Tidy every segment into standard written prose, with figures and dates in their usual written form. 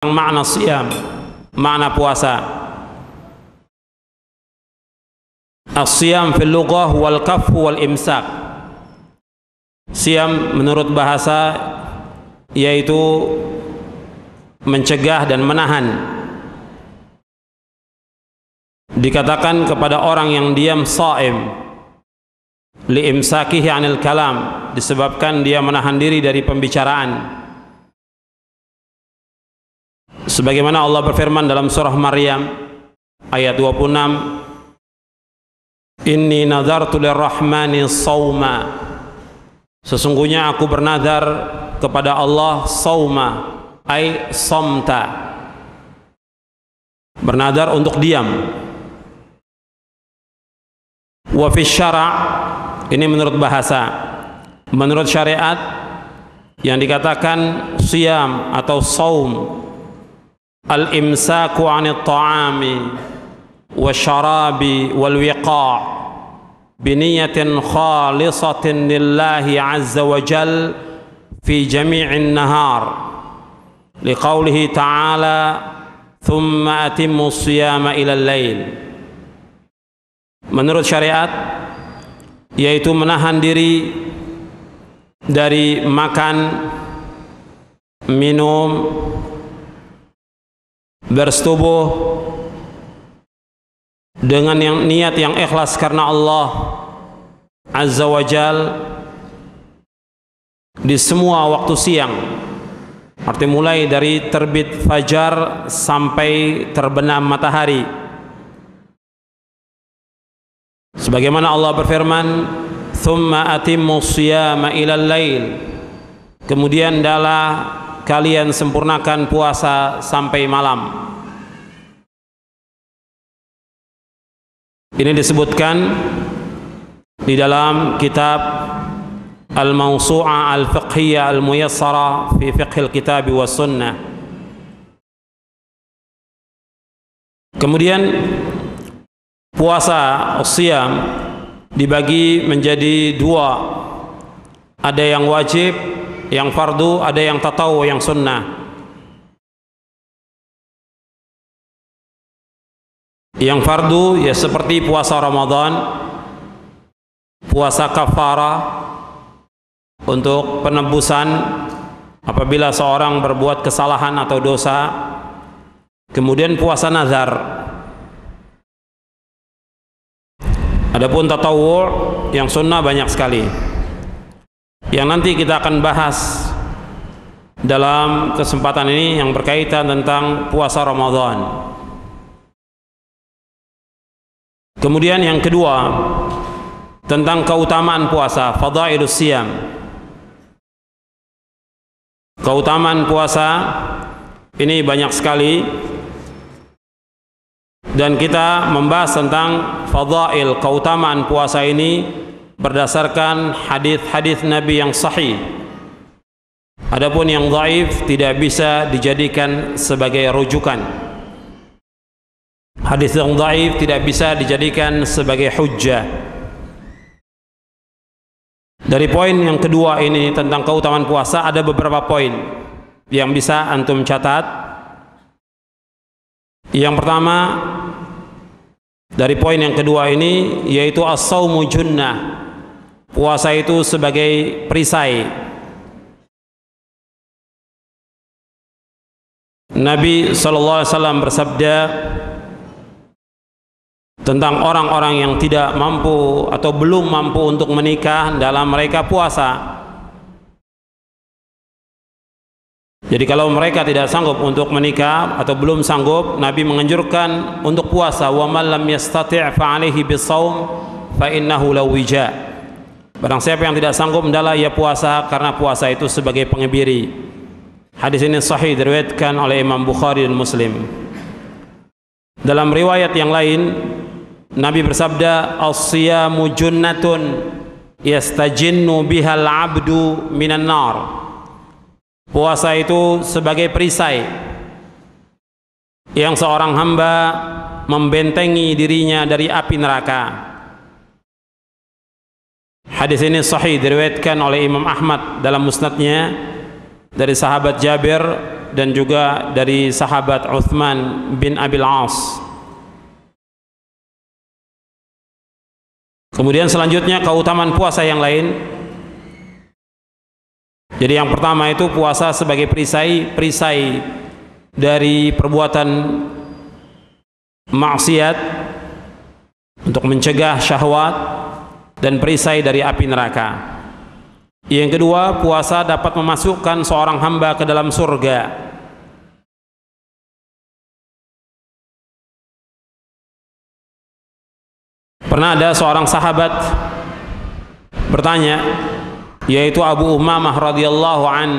makna siyam, makna puasa. As-siyam fil lughah wal kaff wal imsak. Siyam menurut bahasa yaitu mencegah dan menahan. Dikatakan kepada orang yang diam shaim li imsakihi 'anil kalam, disebabkan dia menahan diri dari pembicaraan. Sebagaimana Allah berfirman dalam surah Maryam ayat 26, Inni nadartu lirrahmani sawma, sesungguhnya aku bernazar kepada Allah sawma, ay somta, bernazar untuk diam. Wa fi syara', ini menurut bahasa. Menurut syariat yang dikatakan siyam atau saum, al-imsaku 'anit ta'ami wasyarabi wal wiqa' biniyatin khalisatin lillahi 'azza wa jal fi jami'in nahar liqaulihi ta'ala thumma atimmu siyama ila al-lail. Menurut syariat yaitu menahan diri dari makan, minum, bersetubuh dengan niat yang ikhlas karena Allah Azza wa Jal di semua waktu siang, arti mulai dari terbit fajar sampai terbenam matahari. Sebagaimana Allah berfirman, "Tsumma atimmu shiyama ilal lail." Kemudian adalah kalian sempurnakan puasa sampai malam. Ini disebutkan di dalam kitab Al-Mawsu'ah Al-Fiqhiyah Al-Muyassara fi Fiqhil Kitab wa Sunnah. Kemudian puasa siyam dibagi menjadi dua, ada yang wajib, yang fardu, ada yang tatawwu, yang sunnah. Yang fardu ya seperti puasa Ramadan, puasa kafarah untuk penebusan apabila seorang berbuat kesalahan atau dosa, kemudian puasa nazar. Adapun tatawwu yang sunnah banyak sekali yang nanti kita akan bahas dalam kesempatan ini yang berkaitan tentang puasa Ramadan. Kemudian yang kedua tentang keutamaan puasa, fadailus siyam. Keutamaan puasa ini banyak sekali dan kita membahas tentang fadail, keutamaan puasa ini berdasarkan hadis-hadis Nabi yang sahih. Adapun yang dhaif tidak bisa dijadikan sebagai rujukan. Hadis yang dhaif tidak bisa dijadikan sebagai hujjah. Dari poin yang kedua ini tentang keutamaan puasa ada beberapa poin yang bisa antum catat. Yang pertama dari poin yang kedua ini yaitu as-saumu junnah. Puasa itu sebagai perisai. Nabi SAW bersabda tentang orang-orang yang tidak mampu atau belum mampu untuk menikah dalam mereka puasa. Jadi kalau mereka tidak sanggup untuk menikah atau belum sanggup, Nabi menganjurkan untuk puasa. Wa man lam yastati' fa 'alaihi bisawm fa innahu lawija. Barang siapa yang tidak sanggup hendaklah ia puasa, karena puasa itu sebagai pengebiri. Hadis ini sahih diriwayatkan oleh Imam Bukhari dan Muslim. Dalam riwayat yang lain Nabi bersabda, "As-siyamu junnatun yastajinnu bihal 'abdu minan nar." Puasa itu sebagai perisai yang seorang hamba membentengi dirinya dari api neraka. Hadis ini sahih diriwayatkan oleh Imam Ahmad dalam musnadnya dari sahabat Jabir dan juga dari sahabat Uthman bin Abil As. Kemudian selanjutnya keutamaan puasa yang lain. Jadi yang pertama itu puasa sebagai perisai dari perbuatan maksiat untuk mencegah syahwat dan perisai dari api neraka. Yang kedua, puasa dapat memasukkan seorang hamba ke dalam surga. Pernah ada seorang sahabat bertanya, yaitu Abu Umamah radhiyallahu an,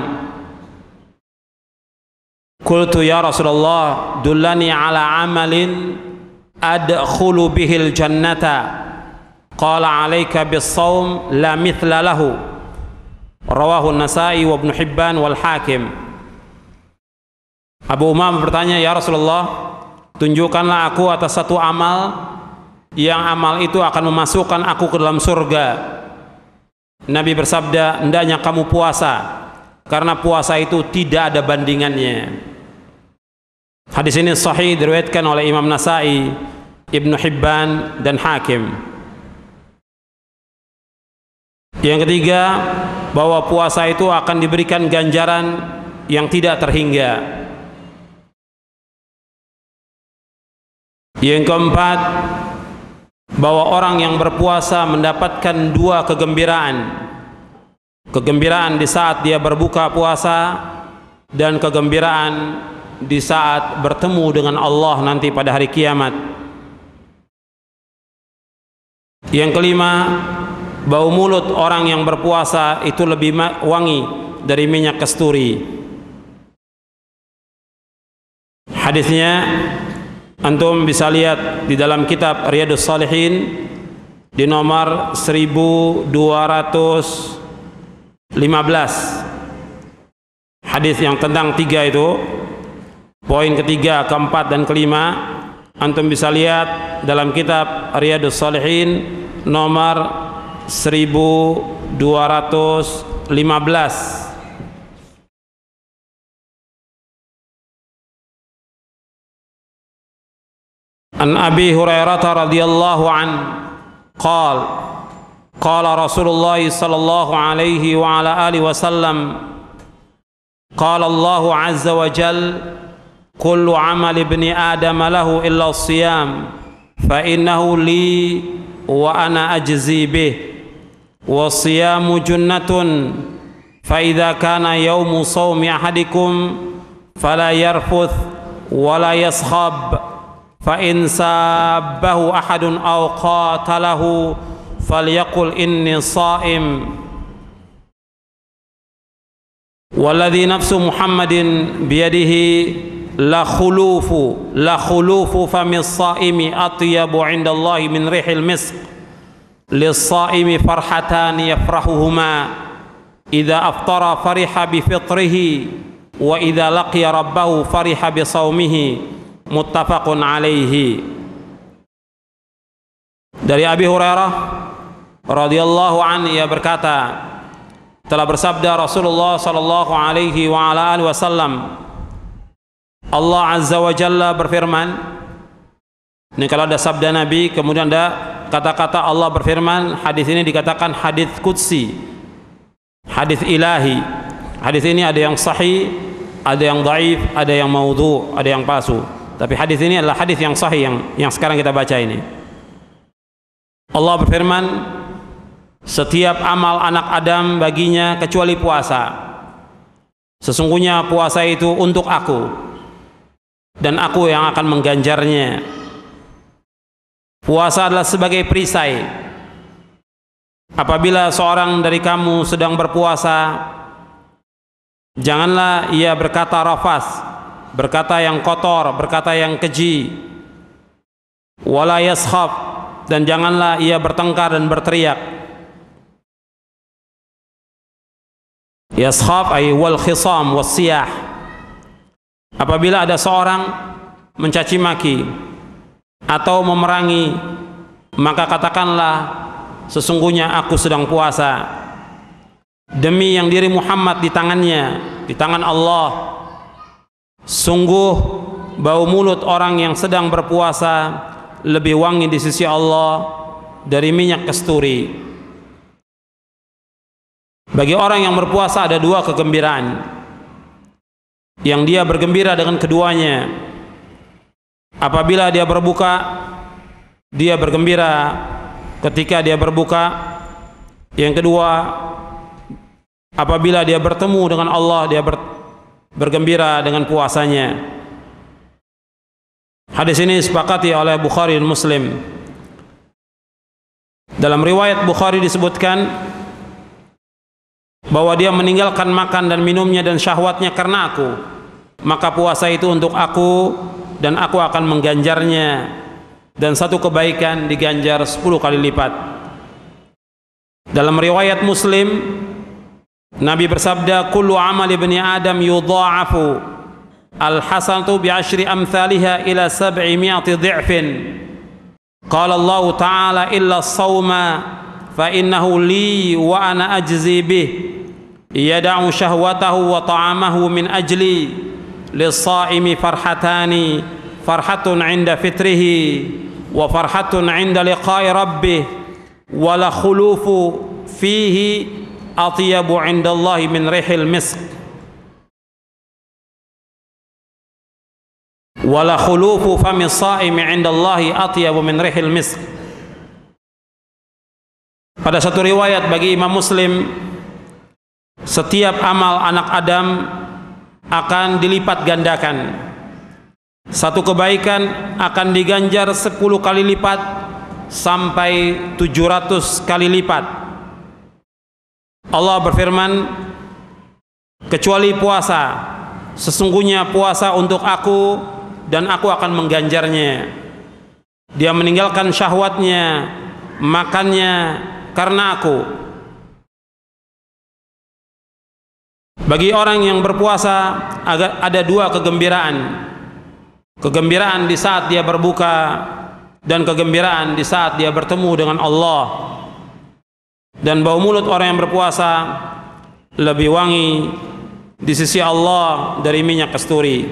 qultu ya Rasulullah, dullani ala amalin adkhulu bihil jannata, qala alaika bis-shaum la mithla lahu, rawahu An-Nasa'i wa Ibnu Hibban wal Hakim. Abu Umamah bertanya, ya Rasulullah, tunjukkanlah aku atas satu amal yang amal itu akan memasukkan aku ke dalam surga. Nabi bersabda, hendaknya kamu puasa, karena puasa itu tidak ada bandingannya. Hadis ini sahih, diriwayatkan oleh Imam Nasa'i, Ibnu Hibban dan Hakim. Yang ketiga, bahwa puasa itu akan diberikan ganjaran yang tidak terhingga. Yang keempat, bahwa orang yang berpuasa mendapatkan dua kegembiraan. Kegembiraan di saat dia berbuka puasa dan kegembiraan di saat bertemu dengan Allah nanti pada hari kiamat. Yang kelima, bau mulut orang yang berpuasa itu lebih wangi dari minyak kasturi. Hadisnya antum bisa lihat di dalam kitab Riyadhus Shalihin di nomor 1215. Hadis yang tentang tiga itu, poin ketiga, keempat dan kelima, antum bisa lihat dalam kitab Riyadhus Shalihin nomor 1215. An Abi Hurairah radhiyallahu an qala Rasulullah sallallahu alaihi wa ala alihi wasallam, qala Allah azza wa jalla, kullu amal ibni adam lahu illa as-siyam fa innahu li wa ana ajzi bih, wa siyamu junnatun fa idza kana yaumu shaumi ahadikum fala yarfuth wa la yaskhab, fa in sabbahu ahadun aw qatalahu falyaqul inni sha'im, walladhi nafsu Muhammadin biyadihi la khulufu fami as-sha'imi atyabu 'inda Allahi min rihil misk, lis-sha'imi farhatan yafrahuhuma, idza aftara fariha bi fitrihi wa idza laqiya rabbahu fariha bi shaumihi. Muttafaqun alaihi. Dari Abi Hurairah radhiyallahu anhu, ia berkata, telah bersabda Rasulullah sallallahu alaihi wa ala alihi wasallam, Allah azza wa jalla berfirman. Ini kalau ada sabda Nabi kemudian ada kata-kata Allah berfirman, hadis ini dikatakan hadis qudsi, hadis ilahi. Hadis ini ada yang sahih, ada yang dhaif, ada yang maudhu, ada yang palsu. Tapi hadis ini adalah hadis yang sahih yang sekarang kita baca ini. Allah berfirman, setiap amal anak Adam baginya kecuali puasa. Sesungguhnya puasa itu untuk aku, dan aku yang akan mengganjarnya. Puasa adalah sebagai perisai. Apabila seorang dari kamu sedang berpuasa, janganlah ia berkata rafas, berkata yang kotor, berkata yang keji, wala yaskhab, dan janganlah ia bertengkar dan berteriak. Yaskhab ay wal khisam was siyah. Apabila ada seorang mencaci maki atau memerangi, maka katakanlah, sesungguhnya aku sedang puasa, demi yang diri Muhammad di tangannya, di tangan Allah, Sungguh bau mulut orang yang sedang berpuasa lebih wangi di sisi Allah dari minyak kasturi. Bagi orang yang berpuasa ada dua kegembiraan yang dia bergembira dengan keduanya. Apabila dia berbuka, dia bergembira ketika dia berbuka. Yang kedua, apabila dia bertemu dengan Allah, dia bergembira dengan puasanya. Hadis ini disepakati oleh Bukhari dan Muslim. Dalam riwayat Bukhari disebutkan bahwa dia meninggalkan makan dan minumnya dan syahwatnya karena aku, maka puasa itu untuk aku dan aku akan mengganjarnya, dan satu kebaikan diganjar 10 kali lipat. Dalam riwayat Muslim, Nabi bersabda, kullu amal ibni Adam yudha'afu al-hasanatu bi'ashri amthaliha ila 700 dhi'fin. Qala Allah Ta'ala illa as-sawma fa innahu li wa ana ajzi bih yada'u syahwatahu wa ta'amahu min ajli. Lis-sha'imi farhatani, farhatun 'inda fitrihi wa farhatun 'inda liqa'i rabbih wa la khulufu fihi atyabu 'inda Allah min rihil misk wa la khulufu fami sha'imi 'inda Allah atyabu min rihil misk. Pada satu riwayat bagi Imam Muslim, setiap amal anak Adam akan dilipat gandakan. Satu kebaikan akan diganjar 10 kali lipat sampai 700 kali lipat. Allah berfirman, kecuali puasa, sesungguhnya puasa untuk aku dan aku akan mengganjarnya. Dia meninggalkan syahwatnya, makannya karena aku. Bagi orang yang berpuasa ada dua kegembiraan. Kegembiraan di saat dia berbuka dan kegembiraan di saat dia bertemu dengan Allah. Dan bau mulut orang yang berpuasa lebih wangi di sisi Allah dari minyak kasturi.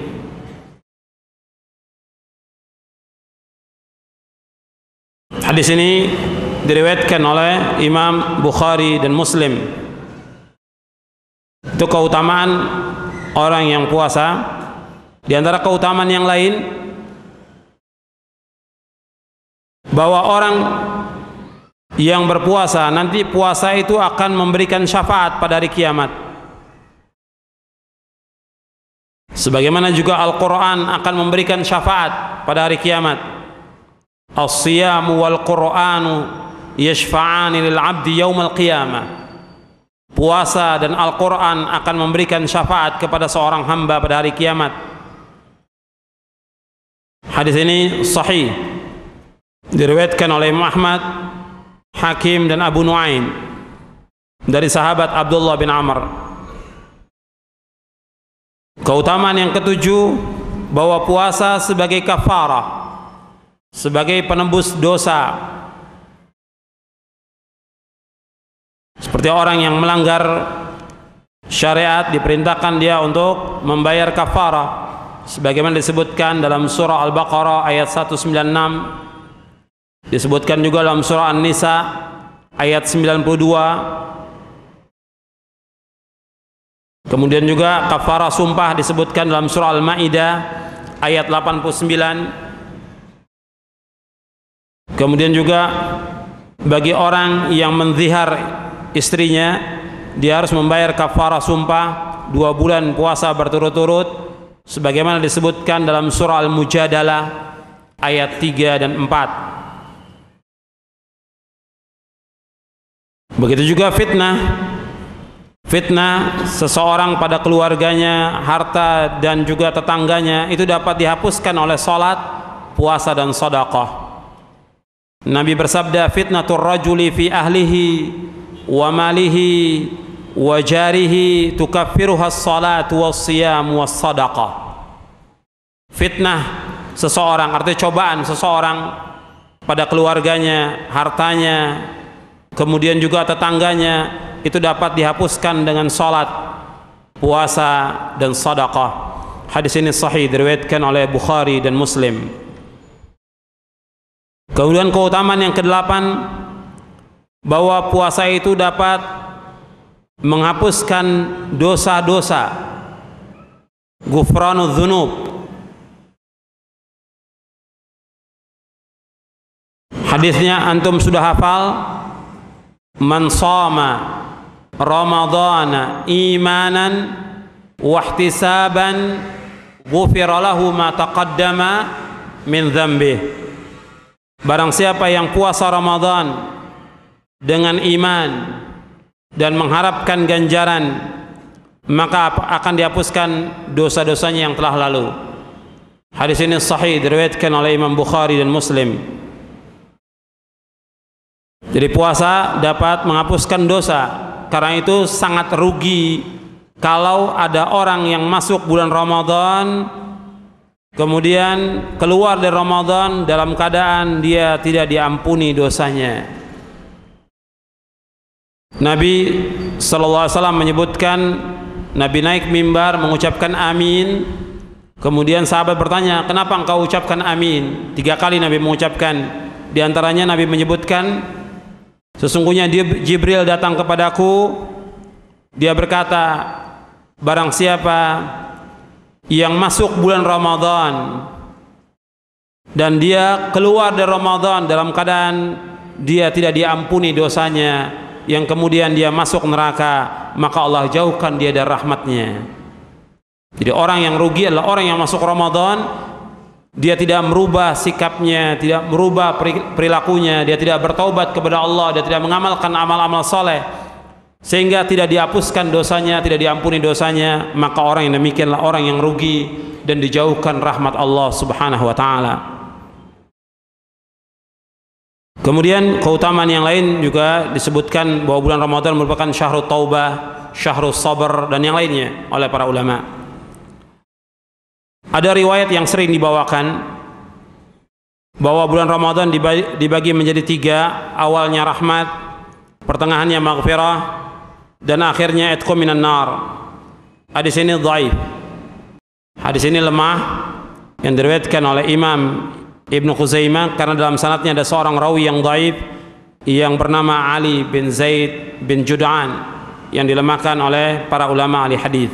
Hadis ini diriwayatkan oleh Imam Bukhari dan Muslim. Itu keutamaan orang yang puasa. Di antara keutamaan yang lain, bahwa orang yang berpuasa nanti puasa itu akan memberikan syafaat pada hari kiamat. Sebagaimana juga Al-Quran akan memberikan syafaat pada hari kiamat. As-siyamu wal Qur'anu yashfa'ani lil 'abdi yaumal qiyamah. Puasa dan Al-Quran akan memberikan syafaat kepada seorang hamba pada hari kiamat. Hadis ini sahih, diriwayatkan oleh Imam Ahmad, Hakim dan Abu Nuaim dari sahabat Abdullah bin Amr. Keutamaan yang ketujuh, bahwa puasa sebagai kafarah, sebagai penembus dosa. Seperti orang yang melanggar syariat, diperintahkan dia untuk membayar kafarah, sebagaimana disebutkan dalam surah Al-Baqarah ayat 196, disebutkan juga dalam surah An-Nisa ayat 92. Kemudian juga kafarah sumpah disebutkan dalam surah Al-Maidah ayat 89. Kemudian juga bagi orang yang menzihar istrinya, dia harus membayar kafarah sumpah 2 bulan puasa berturut-turut, sebagaimana disebutkan dalam surah Al-Mujadalah ayat 3 dan 4. Begitu juga fitnah. Fitnah seseorang pada keluarganya, harta dan juga tetangganya itu dapat dihapuskan oleh salat, puasa dan sedekah. Nabi bersabda, fitnatur rajuli fi ahlihi wa malihi wa jarihi tukaffiruha as-salatu was-siyam was-sadaqah. Fitnah seseorang, artinya cobaan seseorang pada keluarganya, hartanya, kemudian juga tetangganya, itu dapat dihapuskan dengan salat, puasa dan sedekah. Hadis ini sahih, diriwayatkan oleh Bukhari dan Muslim. Kemudian keutamaan yang kedelapan, bahwa puasa itu dapat menghapuskan dosa-dosa, ghufranudz dzunub. Hadisnya antum sudah hafal, man shama ramadhana imanan wahtisaban ghufira lahu ma taqaddama min dzambih. Barang siapa yang puasa Ramadan dengan iman dan mengharapkan ganjaran, maka akan dihapuskan dosa-dosanya yang telah lalu. Hadis ini sahih, diriwayatkan oleh Imam Bukhari dan Muslim. Jadi puasa dapat menghapuskan dosa. Karena itu sangat rugi kalau ada orang yang masuk bulan Ramadan kemudian keluar dari Ramadan dalam keadaan dia tidak diampuni dosanya. Nabi SAW menyebutkan, Nabi naik mimbar mengucapkan amin. Kemudian sahabat bertanya, kenapa engkau ucapkan amin? 3 kali Nabi mengucapkan. Di antaranya Nabi menyebutkan, sesungguhnya Jibril datang kepadaku, dia berkata, barang siapa yang masuk bulan Ramadan dan dia keluar dari Ramadan dalam keadaan dia tidak diampuni dosanya, yang kemudian dia masuk neraka, maka Allah jauhkan dia dari rahmatnya. Jadi orang yang rugi adalah orang yang masuk Ramadan, dia tidak merubah sikapnya, tidak merubah perilakunya, dia tidak bertaubat kepada Allah, dia tidak mengamalkan amal-amal soleh, sehingga tidak dihapuskan dosanya, tidak diampuni dosanya, maka orang yang demikianlah orang yang rugi dan dijauhkan rahmat Allah Subhanahu wa ta'ala. Kemudian keutamaan yang lain juga disebutkan bahwa bulan Ramadan merupakan syahrul taubah, syahrul sabar, dan yang lainnya oleh para ulama. Ada riwayat yang sering dibawakan bahwa bulan Ramadan dibagi menjadi 3, awalnya rahmat, pertengahannya maghfirah, dan akhirnya itqu minan nar. Hadis ini dhaif. Hadis ini lemah, yang diriwayatkan oleh Imam Ibnu Khuzaimah, karena dalam sanadnya ada seorang rawi yang dhaif yang bernama Ali bin Zaid bin Jud'an, yang dilemahkan oleh para ulama ahli hadis.